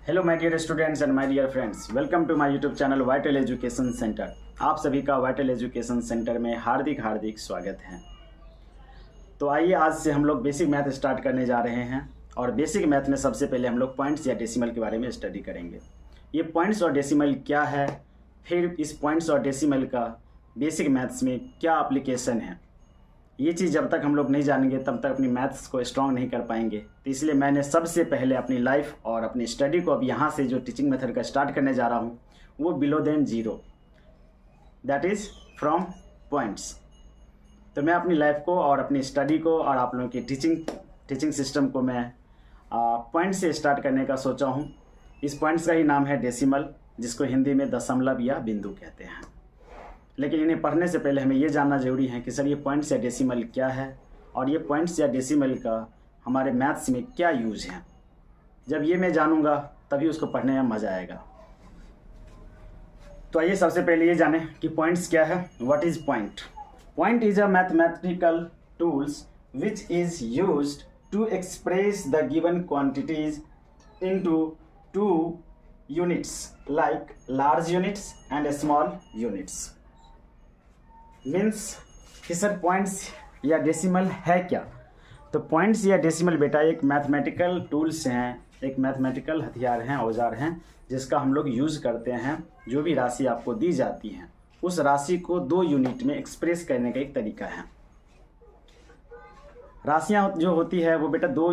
Hello my dear students and my dear friends, welcome to my YouTube channel vital education centre. आप सभी का vital education centre में हार्दिक स्वागत है। तो आइए आज से हम लोग बेसिक मैथ स्टार्ट करने जा रहे हैं और बेसिक मैथ में सबसे पहले हम लोग पॉइंट्स या डेसिमल के बारे में स्टडी करेंगे। ये पॉइंट्स और डेसिमल क्या है, फिर इस पॉइंट्स और डेसिमल का बेसिक मैथ्स में क्या एप्लीकेशन है, ये चीज़ जब तक हम लोग नहीं जानेंगे तब तक अपनी मैथ्स को स्ट्रॉन्ग नहीं कर पाएंगे। तो इसलिए मैंने सबसे पहले अपनी लाइफ और अपनी स्टडी को अब यहाँ से जो टीचिंग मेथड का स्टार्ट करने जा रहा हूँ वो below than zero, that is from points. तो मैं अपनी लाइफ को और अपनी स्टडी को और आप लोगों की टीचिंग सिस्टम को मैं पॉइंट से स्टार्ट करने का सोचा हूँ। इस पॉइंट्स का ही नाम है डेसिमल, जिसको हिंदी में दशमलव या बिंदु कहते हैं। लेकिन इन्हें पढ़ने से पहले हमें ये जानना जरूरी है कि सर ये पॉइंट्स या डेसिमल क्या है और ये पॉइंट्स या डेसिमल का हमारे मैथ्स में क्या यूज है। जब ये मैं जानूंगा तभी उसको पढ़ने में मज़ा आएगा। तो आइए सबसे पहले ये जानें कि पॉइंट्स क्या है। What is point? Point is a mathematical tools which is used to express the given quantities into two units like large units and small units. Means कि सर पॉइंट्स या डेसिमल है क्या? तो पॉइंट्स या decimal बेटा एक mathematical tools हैं, एक मैथमेटिकल हथियार हैं, औजार हैं, जिसका हम लोग यूज़ करते हैं। जो भी राशि आपको दी जाती है उस राशि को 2 यूनिट में एक्सप्रेस करने का एक तरीका है। राशियाँ जो होती है वो बेटा 2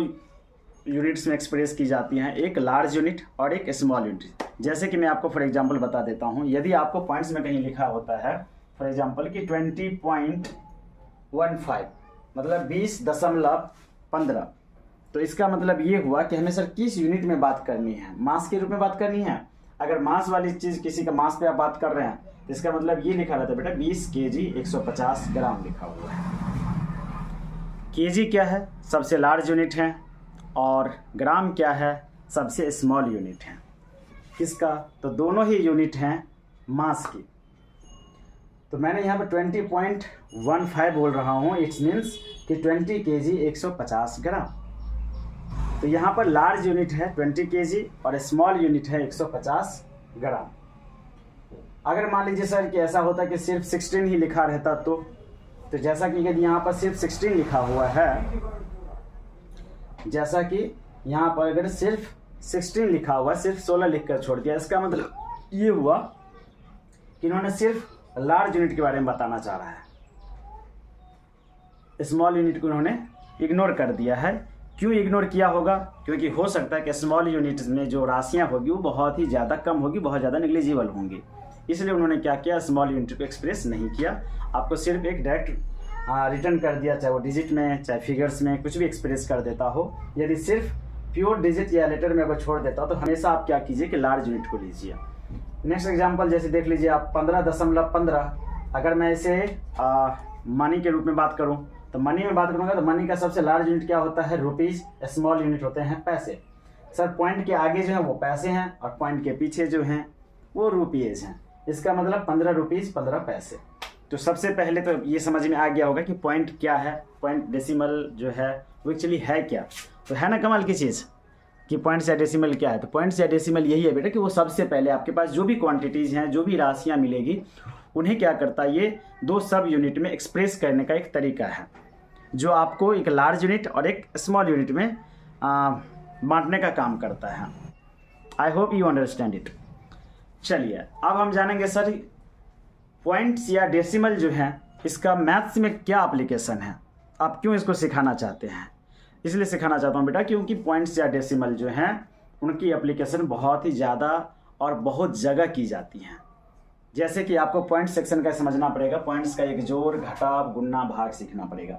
यूनिट्स में एक्सप्रेस की जाती हैं, एक लार्ज यूनिट और एक स्मॉल यूनिट। जैसे कि मैं आपको फॉर एग्जांपल बता देता हूँ। यदि आपको पॉइंट्स में कहीं लिखा होता है फॉर एग्जांपल कि 20.15 मतलब 20.15, तो इसका मतलब ये हुआ कि हमें सर किस यूनिट में बात करनी है, मास के रूप में बात करनी है। अगर मास वाली चीज़ किसी का मास पे आप बात कर रहे हैं तो इसका मतलब ये लिखा रहता है बेटा 20 kg 150 ग्राम लिखा हुआ है। केजी क्या है? सबसे लार्ज यूनिट है, और ग्राम क्या है? सबसे स्मॉल यूनिट है। किसका? तो दोनों ही यूनिट हैं मास की। तो मैंने यहाँ पर 20.15 बोल रहा हूँ, इट्स मीन्स कि 20 kg 150 ग्राम। तो यहाँ पर लार्ज यूनिट है 20 kg और स्मॉल यूनिट है 150 ग्राम। अगर मान लीजिए सर कि ऐसा होता कि सिर्फ 16 ही लिखा रहता तो जैसा कि यदि यहाँ पर सिर्फ 16 लिखा हुआ है, जैसा कि यहाँ पर अगर सिर्फ 16 लिखा हुआ, सिर्फ 16 लिखकर छोड़ दिया, इसका मतलब ये हुआ कि इन्होंने सिर्फ लार्ज यूनिट के बारे में बताना चाह रहा है, स्मॉल यूनिट को इन्होंने इग्नोर कर दिया है। क्यों इग्नोर किया होगा? क्योंकि हो सकता है कि स्मॉल यूनिट्स में जो राशियां होगी वो बहुत ही ज़्यादा कम होगी, बहुत ज़्यादा नेग्लिजिबल होंगी। इसलिए उन्होंने क्या किया, स्मॉल यूनिट को एक्सप्रेस नहीं किया, आपको सिर्फ एक डायरेक्ट रिटर्न कर दिया, चाहे वो डिजिट में चाहे फिगर्स में कुछ भी एक्सप्रेस कर देता हो। यदि सिर्फ प्योर डिजिट या लेटर में अगर छोड़ देता हो तो हमेशा आप क्या कीजिए कि लार्ज यूनिट को लीजिए। नेक्स्ट एग्जांपल जैसे देख लीजिए आप 15.15, अगर मैं इसे मनी के रूप में बात करूं तो मनी में बात करूंगा तो मनी का सबसे लार्ज यूनिट क्या होता है? रुपीज़। स्मॉल यूनिट होते हैं पैसे। सर पॉइंट के आगे जो है वो पैसे हैं और पॉइंट के पीछे जो हैं वो रुपीज़ हैं। इसका मतलब 15 रुपीज़ 15 पैसे। तो सबसे पहले तो ये समझ में आ गया होगा कि पॉइंट क्या है, पॉइंट डेसिमल जो है वो एक्चुअली है क्या। तो है ना कमाल की चीज़ कि पॉइंट्स या डेसिमल क्या है। तो पॉइंट्स या डेसिमल यही है बेटा कि वो सबसे पहले आपके पास जो भी क्वांटिटीज़ हैं, जो भी राशियाँ मिलेगी, उन्हें क्या करता है, ये 2 सब यूनिट में एक्सप्रेस करने का एक तरीका है, जो आपको एक लार्ज यूनिट और एक स्मॉल यूनिट में बांटने का काम करता है। I hope you understand it. चलिए अब हम जानेंगे सर पॉइंट्स या डेसिमल जो है इसका मैथ्स में क्या एप्लीकेशन है, आप क्यों इसको सिखाना चाहते हैं। इसलिए सिखाना चाहता हूँ बेटा क्योंकि पॉइंट्स या डेसिमल जो हैं उनकी एप्लीकेशन बहुत ही ज़्यादा और बहुत जगह की जाती हैं। जैसे कि आपको पॉइंट सेक्शन का समझना पड़ेगा, पॉइंट्स का एक जोड़, घटाव, गुणा, भाग सीखना पड़ेगा।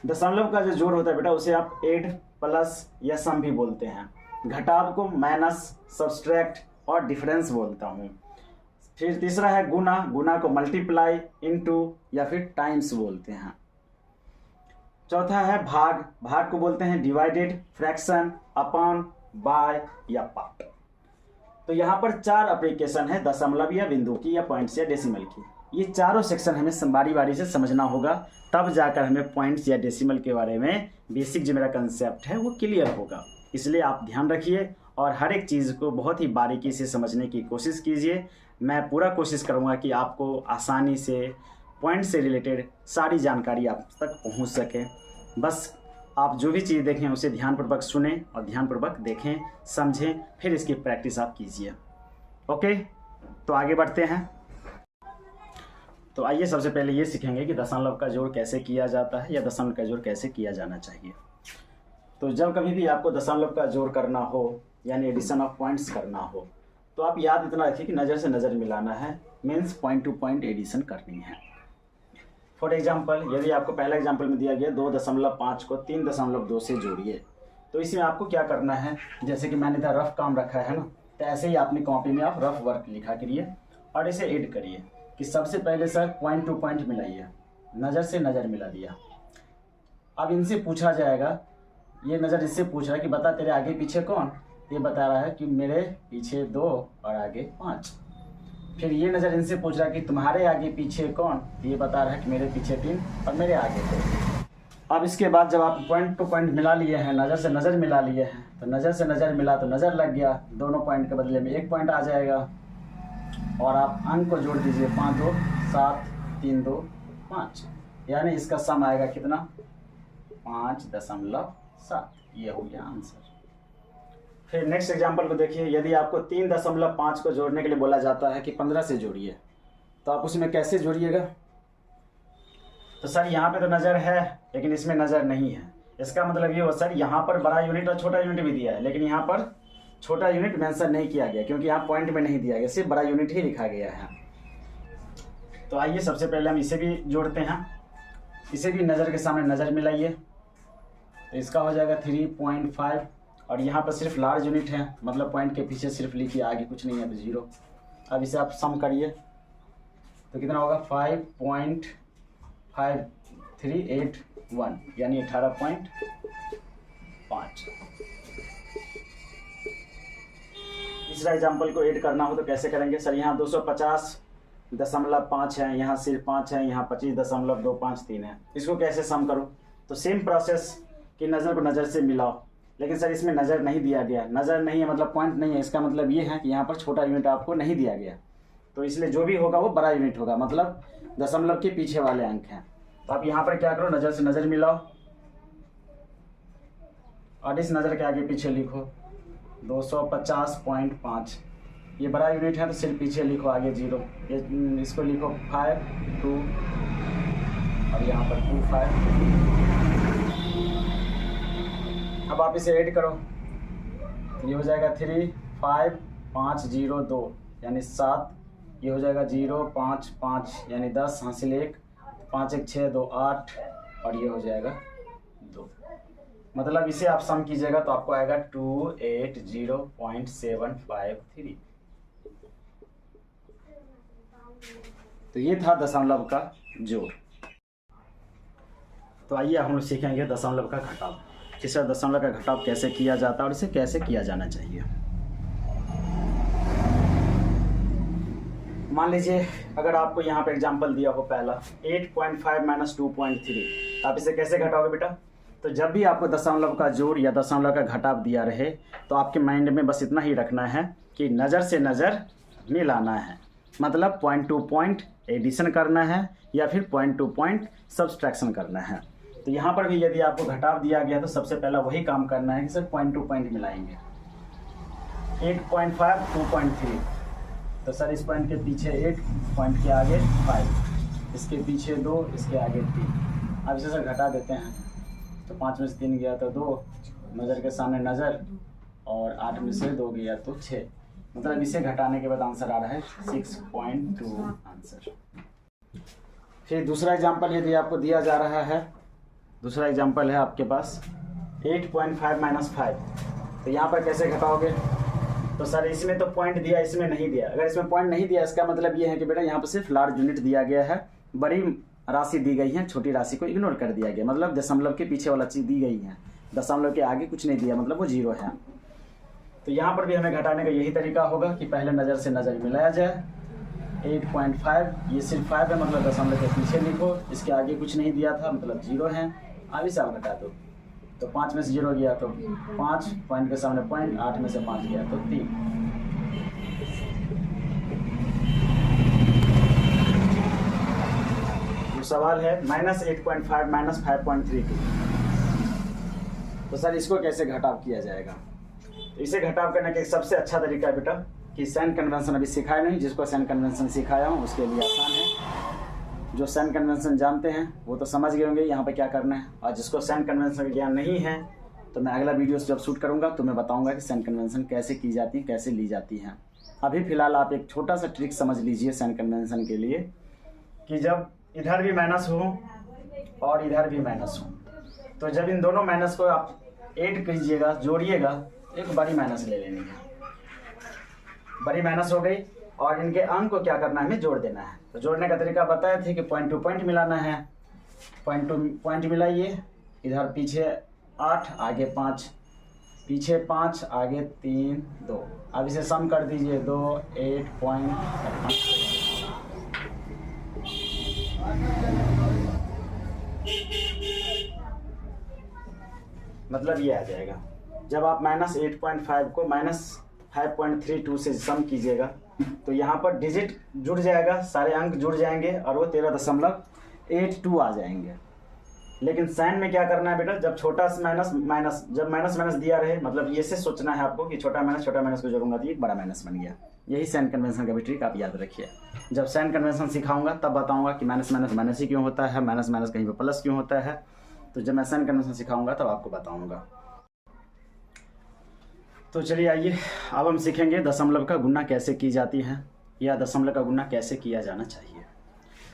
दशमलव का जो जोड़ होता है बेटा उसे आप ऐड, प्लस या सम भी बोलते हैं। घटाव को माइनस, सब्सट्रैक्ट और डिफरेंस बोलता हूँ। फिर तीसरा है गुना, गुना को मल्टीप्लाई, इनटू या फिर टाइम्स बोलते हैं। चौथा है भाग, भाग को बोलते हैं डिवाइडेड, फ्रैक्शन, अपॉन, बाय या पार्ट। तो यहाँ पर 4 एप्लीकेशन है दशमलव या बिंदु की या पॉइंट्स या डेसिमल की। ये चारों सेक्शन हमें बारी बारी से समझना होगा, तब जाकर हमें पॉइंट्स या डेसिमल के बारे में बेसिक जो मेरा कंसेप्ट है वो क्लियर होगा। इसलिए आप ध्यान रखिए और हर एक चीज़ को बहुत ही बारीकी से समझने की कोशिश कीजिए। मैं पूरा कोशिश करूँगा कि आपको आसानी से पॉइंट से रिलेटेड सारी जानकारी आप तक पहुँच सके। बस आप जो भी चीज़ देखें उसे ध्यानपूर्वक सुनें और ध्यानपूर्वक देखें, समझें, फिर इसकी प्रैक्टिस आप कीजिए। ओके, तो आगे बढ़ते हैं। तो आइए सबसे पहले ये सीखेंगे कि दशमलव का जोड़ कैसे किया जाता है या दशमलव का जोड़ कैसे किया जाना चाहिए। तो जब कभी भी आपको दशमलव का जोड़ करना हो यानी एडिशन ऑफ पॉइंट्स करना हो, तो आप याद इतना रखिए कि नज़र से नज़र मिलाना है, means point to point addition करनी है। फॉर एग्जाम्पल, यदि आपको पहला एग्जाम्पल में दिया गया 2.5 को 3.2 से जोड़िए, तो इसमें आपको क्या करना है, जैसे कि मैंने इधर रफ काम रखा है ना, तो ऐसे ही अपनी कॉपी में आप रफ वर्क लिखा करिए और इसे ऐड करिए कि सबसे पहले सर पॉइंट टू पॉइंट मिलाइए, नज़र से नज़र मिला दिया। अब इनसे पूछा जाएगा, ये नज़र इससे पूछ रहा है कि बता तेरे आगे पीछे कौन, ये बता रहा है कि मेरे पीछे 2 और आगे 5। फिर ये नज़र इनसे पूछ रहा है कि तुम्हारे आगे पीछे कौन, ये बता रहा है कि मेरे पीछे 3 और मेरे आगे 2। अब इसके बाद जब आप पॉइंट टू पॉइंट मिला लिए हैं, नज़र से नज़र मिला लिए हैं, तो नज़र से नज़र मिला तो नज़र लग गया, दोनों पॉइंट के बदले में 1 पॉइंट आ जाएगा और आप अंक को जोड़ दीजिए, 5 2 7 3 2 5, यानी इसका सम आएगा कितना, 5.7। ये हो गया आंसर। फिर नेक्स्ट एग्जांपल को देखिए, यदि आपको 3.5 को जोड़ने के लिए बोला जाता है कि 15 से जोड़िए, तो आप उसमें कैसे जोड़िएगा। तो सर यहाँ पे तो नज़र है लेकिन इसमें नज़र नहीं है, इसका मतलब ये हो सर यहाँ पर बड़ा यूनिट और छोटा यूनिट भी दिया है, लेकिन यहाँ पर छोटा यूनिट मेंशन नहीं किया गया क्योंकि यहाँ पॉइंट में नहीं दिया गया, सिर्फ बड़ा यूनिट ही लिखा गया है। तो आइए सबसे पहले हम इसे भी जोड़ते हैं, इसे भी नज़र के सामने नज़र मिलाइए, तो इसका हो जाएगा 3.5 और यहाँ पर सिर्फ लार्ज यूनिट है, मतलब पॉइंट के पीछे सिर्फ लिखिए, आगे कुछ नहीं है तो 0। अब इसे आप सम करिए तो कितना होगा, 5.5381 यानी 18.5। तीसरा एग्जाम्पल को ऐड करना हो तो कैसे करेंगे सर, यहाँ 250.5 है, यहाँ सिर्फ 5 है, यहाँ 25.253 है, इसको कैसे सम करूँ। तो सेम प्रोसेस कि नज़र को नज़र से मिलाओ, लेकिन सर इसमें नज़र नहीं दिया गया, नज़र नहीं है मतलब पॉइंट नहीं है, इसका मतलब ये है कि यहाँ पर छोटा यूनिट आपको नहीं दिया गया, तो इसलिए जो भी होगा वो बड़ा यूनिट होगा, मतलब दशमलव के पीछे वाले अंक हैं। तो आप यहाँ पर क्या करो, नज़र से नज़र मिलाओ और इस नज़र के आगे पीछे लिखो 250.5, ये बड़ा यूनिट है तो सिर्फ पीछे लिखो, आगे 0, ये इसको लिखो 5 2 और यहाँ पर 25। अब आप इसे ऐड करो, ये हो जाएगा 35502 यानी 7, ये हो जाएगा 055 यानी 10 हासिल 1, 5 1 6 2 8 और ये हो जाएगा 2। मतलब इसे आप सम कीजिएगा तो आपको आएगा 280.753। तो ये था दशमलव का जोड़। तो आइए हम लोग सीखेंगे दशमलव का घटाव, कि सर दशमलव का घटाव कैसे किया जाता है और इसे कैसे किया जाना चाहिए। मान लीजिए अगर आपको यहाँ पे एग्जांपल दिया हो पहला 8.5 - 2.3, आप इसे कैसे घटाओगे बेटा। तो जब भी आपको दशमलव का जोड़ या दशमलव का घटाव दिया रहे तो आपके माइंड में बस इतना ही रखना है कि नज़र से नज़र मिलाना है, मतलब पॉइंट टू पॉइंट एडिशन करना है या फिर पॉइंट टू पॉइंट सब्सट्रैक्शन करना है। तो यहाँ पर भी यदि आपको घटाव दिया गया तो सबसे पहला वही काम करना है कि सर पॉइंट टू पॉइंट मिलाएंगे। 8.5 2.3, तो सर इस पॉइंट के पीछे 8, पॉइंट के आगे 5, इसके पीछे 2, इसके आगे 3। अब इसे सर घटा देते हैं, तो 5 में से 3 गया तो 2, नज़र के सामने नज़र, और 8 में से 2 गया तो 6, मतलब इसे घटाने के बाद आंसर आ रहा है 6.2 आंसर। फिर दूसरा एग्जाम्पल यदि आपको दिया जा रहा है, दूसरा एग्जाम्पल है आपके पास 8.5 - 5, तो यहाँ पर कैसे घटाओगे। तो सर इसमें तो पॉइंट दिया, इसमें नहीं दिया। अगर इसमें पॉइंट नहीं दिया इसका मतलब ये है कि बेटा यहाँ पर सिर्फ लार्ज यूनिट दिया गया है, बड़ी राशि दी गई है, छोटी राशि को इग्नोर कर दिया गया, मतलब दशमलव के पीछे वाला चीज़ दी गई है, दशमलव के आगे कुछ नहीं दिया, मतलब वो 0 है। तो यहाँ पर भी हमें घटाने का यही तरीका होगा कि पहले नज़र से नज़र मिलाया जाए। 8.5 ये सिर्फ 5 है, मतलब दशमलव के पीछे लिखो, इसके आगे कुछ नहीं दिया था मतलब 0 है। अब इसे आप घटा दो, तो 5 में से 0 गया तो 5, पॉइंट के सामने पॉइंट, 8 में से 5 गया तो 3। तो सवाल है -8.5 -5.32। तो सर इसको कैसे घटाव किया जाएगा? तो इसे घटाव करने का एक सबसे अच्छा तरीका है बेटा कि साइन कन्वेंशन अभी सिखाया नहीं, जिसको साइन कन्वेंशन सिखाया हूँ उसके लिए आसान है। जो साइन कन्वेंशन जानते हैं वो तो समझ गए होंगे यहाँ पे क्या करना है, और जिसको साइन कन्वेंशन का ज्ञान नहीं है तो मैं अगला वीडियो जब शूट करूँगा तो मैं बताऊँगा कि साइन कन्वेंशन कैसे की जाती है, कैसे ली जाती हैं। अभी फ़िलहाल आप एक छोटा सा ट्रिक समझ लीजिए साइन कन्वेंशन के लिए, कि जब इधर भी माइनस हो और इधर भी माइनस हो, तो जब इन दोनों माइनस को आप ऐड कीजिएगा, जोड़िएगा, एक बड़ी माइनस ले लेनी है। बड़ी माइनस हो गई और इनके अंक को क्या करना है, हमें जोड़ देना है। तो जोड़ने का तरीका बताए थे कि पॉइंट टू पॉइंट मिलाना है। पॉइंट टू पॉइंट मिलाइए, इधर पीछे 8 आगे 5, पीछे 5 आगे 3 2। अब इसे सम कर दीजिए, 2 8.5 मतलब ये आ जाएगा। जब आप -8.5 को -5.32 से सम कीजिएगा तो यहाँ पर डिजिट जुड़ जाएगा, सारे अंक जुड़ जाएंगे और वो 13.82 आ जाएंगे। लेकिन साइन में क्या करना है बेटा, जब छोटा माइनस माइनस, जब माइनस माइनस दिया रहे, मतलब ये से सोचना है आपको कि छोटा माइनस को जोड़ूंगा तो एक बड़ा माइनस बन गया। यही साइन कन्वेंशन का भी ट्रिक आप याद रखिए। जब साइन कन्वेंशन सिखाऊंगा तब बताऊंगा कि माइनस माइनस माइनस ही क्यों होता है, माइनस माइनस कहीं पर प्लस क्यों होता है। तो जब मैं साइन कन्वेंशन सिखाऊंगा तब आपको बताऊंगा। तो चलिए आइए अब हम सीखेंगे दशमलव का गुणा कैसे की जाती है, या दशमलव का गुणा कैसे किया जाना चाहिए।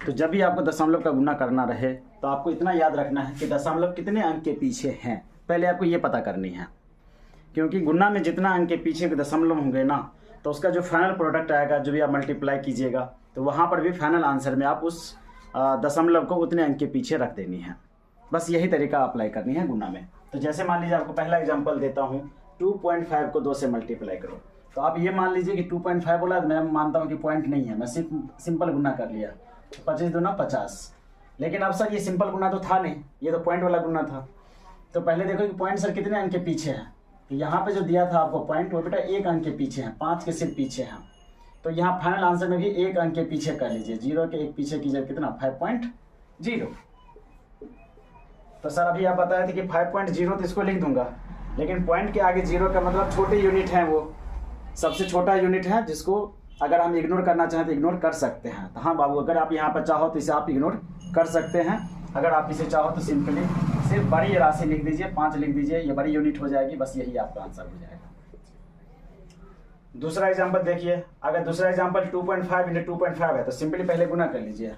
तो जब भी आपको दशमलव का गुणा करना रहे तो आपको इतना याद रखना है कि दशमलव कितने अंक के पीछे हैं, पहले आपको ये पता करनी है। क्योंकि गुणा में जितना अंक के पीछे के दशमलव होंगे ना, तो उसका जो फाइनल प्रोडक्ट आएगा, जो भी आप मल्टीप्लाई कीजिएगा, तो वहाँ पर भी फाइनल आंसर में आप उस दशमलव को उतने अंक के पीछे रख देनी है। बस यही तरीका अप्लाई करनी है गुणा में। तो जैसे मान लीजिए आपको पहला एग्जांपल देता हूँ, 2.5 को 2 से मल्टीप्लाई करो। तो आप ये मान लीजिए कि 2.5 बोला, मैं मानता हूँ कि पॉइंट नहीं है, मैं सिर्फ सिंपल गुना कर लिया, 25 दूना 50। लेकिन अब सर ये सिंपल गुना तो था नहीं, ये तो पॉइंट वाला गुना था। तो पहले देखो कि पॉइंट सर कितने अंक के पीछे है। तो यहाँ पे जो दिया था आपको पॉइंट, वो बेटा 1 अंक के पीछे है, 5 के सिर्फ पीछे हैं। तो यहाँ फाइनल आंसर में भी 1 अंक के पीछे कर लीजिए, 0 के 1 पीछे कीजिए कितना, 5.0। तो सर अभी आप बताए थे कि 5.0, तो इसको लिख दूंगा, लेकिन पॉइंट के आगे 0 का मतलब छोटे यूनिट हैं, वो सबसे छोटा यूनिट है जिसको अगर हम इग्नोर करना चाहें तो इग्नोर कर सकते हैं। तो हाँ बाबू, अगर आप यहाँ पर चाहो तो इसे आप इग्नोर कर सकते हैं। अगर आप इसे चाहो तो सिंपली सिर्फ बड़ी राशि लिख दीजिए, 5 लिख दीजिए, ये बड़ी यूनिट हो जाएगी, बस यही आपका आंसर हो जाएगा। दूसरा एग्जाम्पल देखिए, अगर दूसरा एग्जाम्पल 2.5 × 2.5 है तो सिंपली पहले गुना कर लीजिए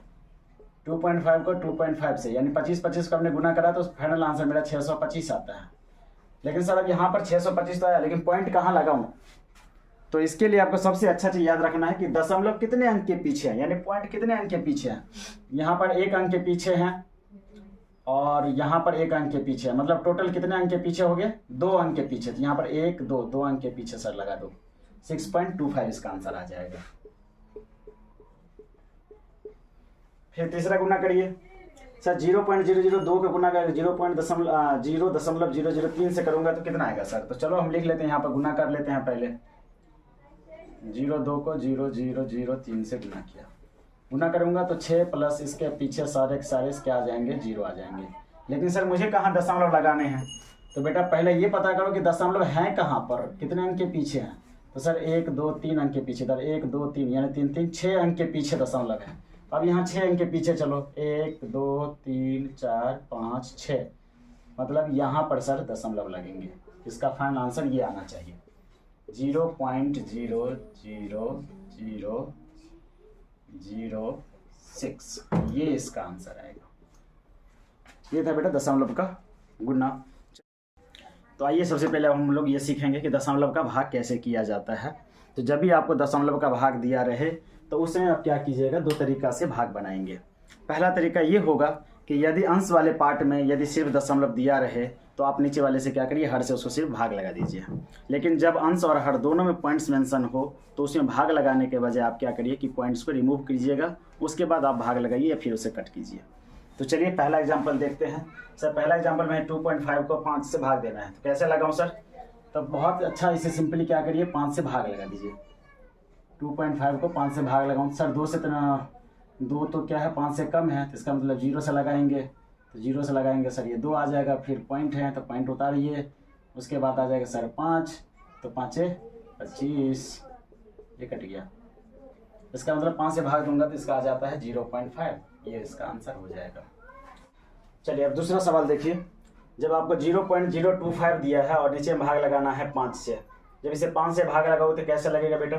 2.5 को 2.5 से, यानी 25 को हमने गुना करा तो फाइनल आंसर मेरा 625 आता है। लेकिन सर अब यहाँ पर 625 तो आया, लेकिन पॉइंट कहाँ लगाऊं? तो इसके लिए आपको सबसे अच्छा चीज याद रखना है कि दशमलव कितने अंक के पीछे है, यानी पॉइंट कितने अंक के पीछे है। यहाँ पर 1 अंक के पीछे है और यहाँ पर 1 अंक के पीछे है, मतलब टोटल कितने अंक के पीछे हो गए, 2 अंक के पीछे। तो यहाँ पर 1 2 अंक के पीछे सर लगा दो, 6.25 इसका आंसर आ जाएगा। फिर तीसरा गुना करिए सर, 0.002 का गुना कर 0.003 से करूंगा तो कितना आएगा सर? तो चलो हम लिख लेते हैं, यहाँ पर गुना कर लेते हैं। पहले 0.2 को 0.003 से गुना किया, गुना करूंगा तो 6 प्लस इसके पीछे सारे इसके आ जाएंगे, 0 आ जाएंगे। लेकिन सर मुझे कहाँ दशमलव लगाने हैं? तो बेटा पहले ये पता करो कि दशमलव है कहाँ पर, कितने अंक के पीछे हैं। तो सर 1 2 3 अंक के पीछे, इधर 1 2 3 यानी 3 3 6 अंक के पीछे दशमलव है। अब यहाँ 6 अंक के पीछे चलो, 1 2 3 4 5 6, मतलब यहाँ पर सर दशमलव लगेंगे। इसका फाइनल आंसर ये आना चाहिए, 0.00006, ये इसका आंसर आएगा। ये था बेटा दशमलव का गुना। तो आइए सबसे पहले हम लोग ये सीखेंगे कि दशमलव का भाग कैसे किया जाता है। तो जब भी आपको दशमलव का भाग दिया रहे तो उसमें आप क्या कीजिएगा, 2 तरीका से भाग बनाएंगे। पहला तरीका ये होगा कि यदि अंश वाले पार्ट में यदि सिर्फ दशमलव दिया रहे तो आप नीचे वाले से क्या करिए, हर से उसको सिर्फ भाग लगा दीजिए। लेकिन जब अंश और हर दोनों में पॉइंट्स मेंशन हो तो उसमें भाग लगाने के बजाय आप क्या करिए कि पॉइंट्स को रिमूव कीजिएगा, उसके बाद आप भाग लगाइए या फिर उसे कट कीजिए। तो चलिए पहला एग्जाम्पल देखते हैं। सर पहला एग्जाम्पल में 2.5 को 5 से भाग देना है, तो कैसे लगाऊं सर? तो बहुत अच्छा, इसे सिंपली क्या करिए, 5 से भाग लगा दीजिए। 2.5 को 5 से भाग लगाऊं सर, 2 से दो तो क्या है 5 से कम है, तो इसका मतलब 0 से लगाएंगे, तो 0 से लगाएंगे सर ये 2 आ जाएगा, फिर पॉइंट है तो पॉइंट उतारिए, उसके बाद आ जाएगा सर 5, तो 5 25, ये कट गया। इसका मतलब 5 से भाग दूंगा तो इसका आ जाता है 0.5, ये इसका आंसर हो जाएगा। चलिए अब दूसरा सवाल देखिए। जब आपको 0.025 दिया है और नीचे भाग लगाना है 5 से, जब इसे 5 से भाग लगाओ तो कैसे लगेगा बेटा?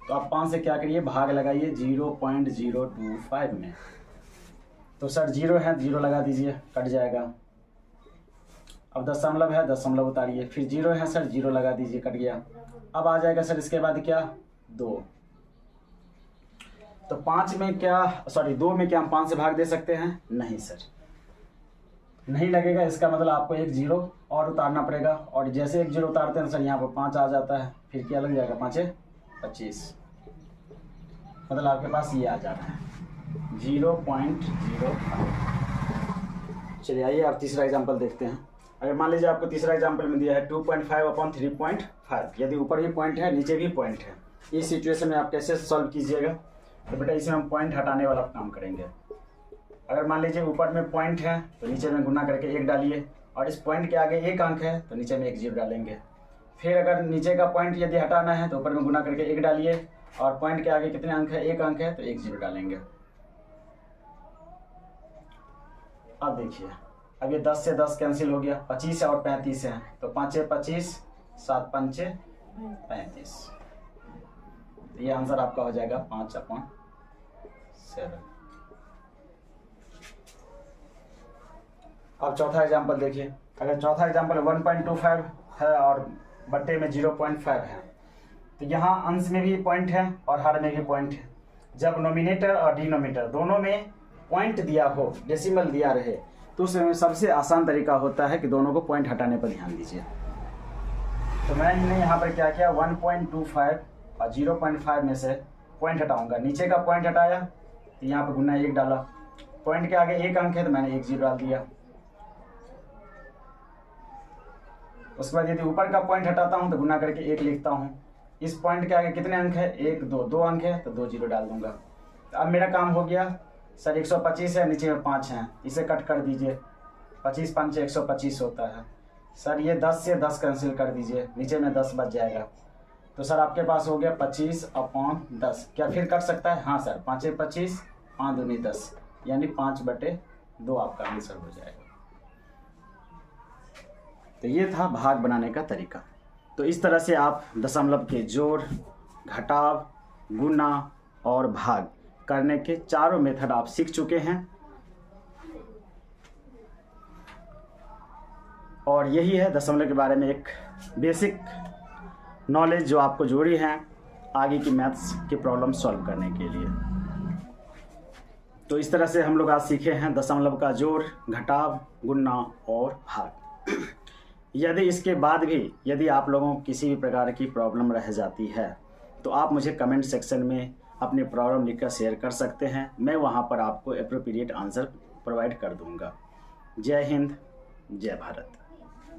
तो आप 5 से क्या करिए, भाग लगाइए 0.025 में। तो सर 0 है, 0 लगा दीजिए, कट जाएगा। अब दशमलव है, दशमलव उतारिए, फिर 0 है सर, 0 लगा दीजिए, कट गया। अब आ जाएगा सर इसके बाद क्या, 2। तो 5 में क्या, सॉरी 2 में क्या हम 5 से भाग दे सकते हैं? नहीं सर, नहीं लगेगा। इसका मतलब आपको एक 0 और उतारना पड़ेगा, और जैसे एक 0 उतारते हैं सर यहाँ पर 5 आ जाता है, फिर क्या लग जाएगा, 5 25, मतलब आपके पास ये आ जाना है 0.05। चलिए आइए आप तीसरा एग्जाम्पल देखते हैं। अगर मान लीजिए आपको तीसरा एग्जाम्पल में दिया है 2.5/3.5, यदि ऊपर भी पॉइंट है नीचे भी पॉइंट है, इस सिचुएशन में आप कैसे सॉल्व कीजिएगा? तो बेटा इसमें हम पॉइंट हटाने वाला काम करेंगे। अगर मान लीजिए ऊपर में पॉइंट है तो नीचे में गुना करके 1 डालिए, और इस पॉइंट के आगे 1 अंक है तो नीचे में 1 0 डालेंगे। फिर अगर नीचे का पॉइंट यदि हटाना है तो ऊपर में गुना करके 1 डालिए, और पॉइंट के आगे कितने अंक है, 1 अंक है तो 1 0 डालेंगे। अब देखिए, अब ये 10 से 10 कैंसिल हो गया, 25 और 35 है, तो 5 25, 7 5 35, ये आंसर आपका हो जाएगा 5/7। अब चौथा एग्जाम्पल देखिए। अगर चौथा एग्जाम्पल 1.25 है और बट्टे में 0.5 है, तो यहाँ अंश में भी पॉइंट है और हर में भी पॉइंट है। जब नोमिनेटर और डिनोमिनेटर दोनों में पॉइंट दिया हो, डेसिमल दिया रहे, तो उसमें सबसे आसान तरीका होता है कि दोनों को पॉइंट हटाने पर ध्यान दीजिए। तो मैंने यहाँ पर क्या किया, 1.25 और 0.5 में से पॉइंट हटाऊंगा। नीचे का पॉइंट हटाया तो यहाँ पर गुना 1 डाला, पॉइंट के आगे 1 अंक है तो मैंने 1 0 डाल दिया। उसके बाद यदि ऊपर का पॉइंट हटाता हूँ तो गुना करके 1 लिखता हूँ। इस पॉइंट के आगे कितने अंक है, 1 2, 2 अंक है तो 2 0 डाल दूंगा। तो अब मेरा काम हो गया सर। 125 है, नीचे में 5 हैं, इसे कट कर दीजिए, 25 5 125 होता है सर। ये 10 से 10 कैंसिल कर दीजिए, नीचे में 10 बच जाएगा। तो सर आपके पास हो गया 25/10। क्या फिर कट सकता है? हाँ सर, 5 25, 5 दूनी 10, यानी 5/2 आपका आंसर हो जाएगा। तो ये था भाग बनाने का तरीका। तो इस तरह से आप दशमलव के जोड़, घटाव, गुना और भाग करने के चारों मेथड आप सीख चुके हैं, और यही है दशमलव के बारे में एक बेसिक नॉलेज जो आपको जरूरी है आगे की मैथ्स की प्रॉब्लम सॉल्व करने के लिए। तो इस तरह से हम लोग आज सीखे हैं दशमलव का जोड़, घटाव, गुना और भाग। यदि इसके बाद भी यदि आप लोगों को किसी भी प्रकार की प्रॉब्लम रह जाती है तो आप मुझे कमेंट सेक्शन में अपनी प्रॉब्लम लिखकर शेयर कर सकते हैं। मैं वहां पर आपको एप्रोप्रिएट आंसर प्रोवाइड कर दूंगा। जय हिंद, जय भारत।